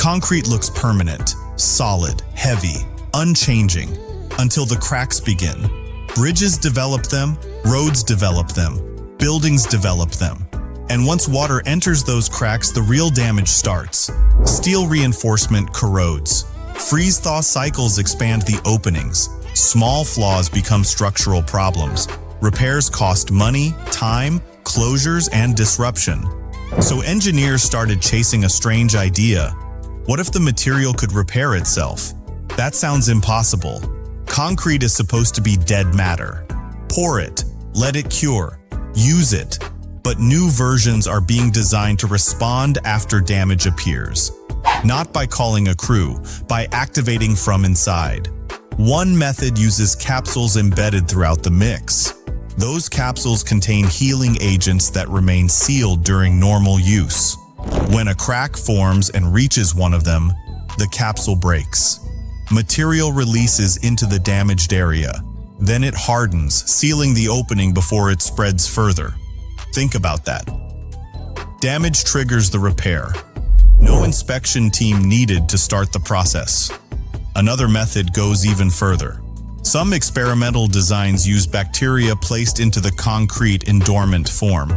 Concrete looks permanent, solid, heavy, unchanging, until the cracks begin. Bridges develop them, roads develop them, buildings develop them. And once water enters those cracks, the real damage starts. Steel reinforcement corrodes. Freeze-thaw cycles expand the openings. Small flaws become structural problems. Repairs cost money, time, closures, and disruption. So engineers started chasing a strange idea. What if the material could repair itself? That sounds impossible. Concrete is supposed to be dead matter. Pour it, let it cure, use it. But new versions are being designed to respond after damage appears. Not by calling a crew, by activating from inside. One method uses capsules embedded throughout the mix. Those capsules contain healing agents that remain sealed during normal use. When a crack forms and reaches one of them, the capsule breaks. Material releases into the damaged area. Then it hardens, sealing the opening before it spreads further. Think about that. Damage triggers the repair. No inspection team needed to start the process. Another method goes even further. Some experimental designs use bacteria placed into the concrete in dormant form.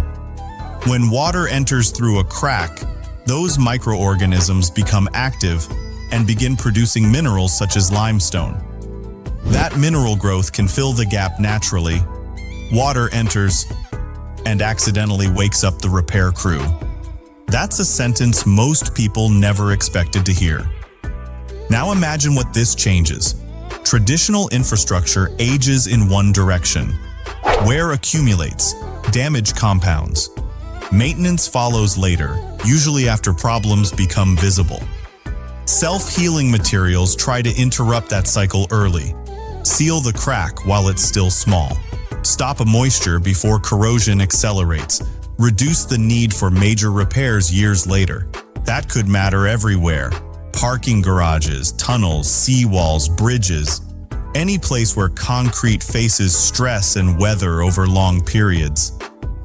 When water enters through a crack, those microorganisms become active and begin producing minerals such as limestone. That mineral growth can fill the gap naturally. Water enters and accidentally wakes up the repair crew. That's a sentence most people never expected to hear. Now imagine what this changes. Traditional infrastructure ages in one direction. Wear accumulates, damage compounds. Maintenance follows later, usually after problems become visible. Self-healing materials try to interrupt that cycle early. Seal the crack while it's still small. Stop a moisture before corrosion accelerates. Reduce the need for major repairs years later. That could matter everywhere. Parking garages, tunnels, seawalls, bridges. Any place where concrete faces stress and weather over long periods.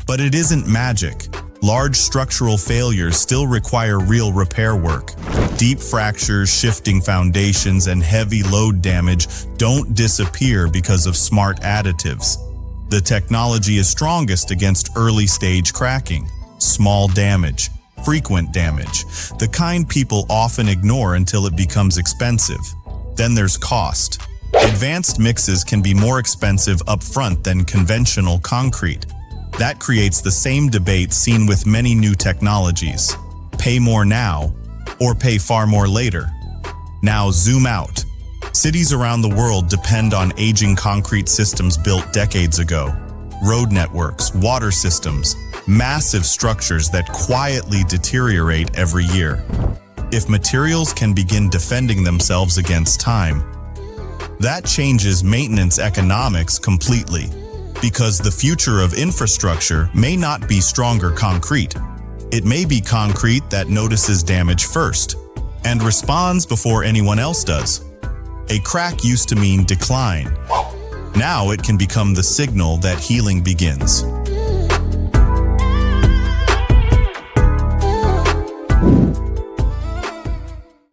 But it isn't magic. Large structural failures still require real repair work. Deep fractures, shifting foundations, and heavy load damage don't disappear because of smart additives. The technology is strongest against early-stage cracking, small damage, frequent damage, the kind people often ignore until it becomes expensive. Then there's cost. Advanced mixes can be more expensive upfront than conventional concrete. That creates the same debate seen with many new technologies. Pay more now, or pay far more later. Now zoom out. Cities around the world depend on aging concrete systems built decades ago. Road networks, water systems, massive structures that quietly deteriorate every year. If materials can begin defending themselves against time, that changes maintenance economics completely. Because the future of infrastructure may not be stronger concrete. It may be concrete that notices damage first and responds before anyone else does. A crack used to mean decline. Now it can become the signal that healing begins.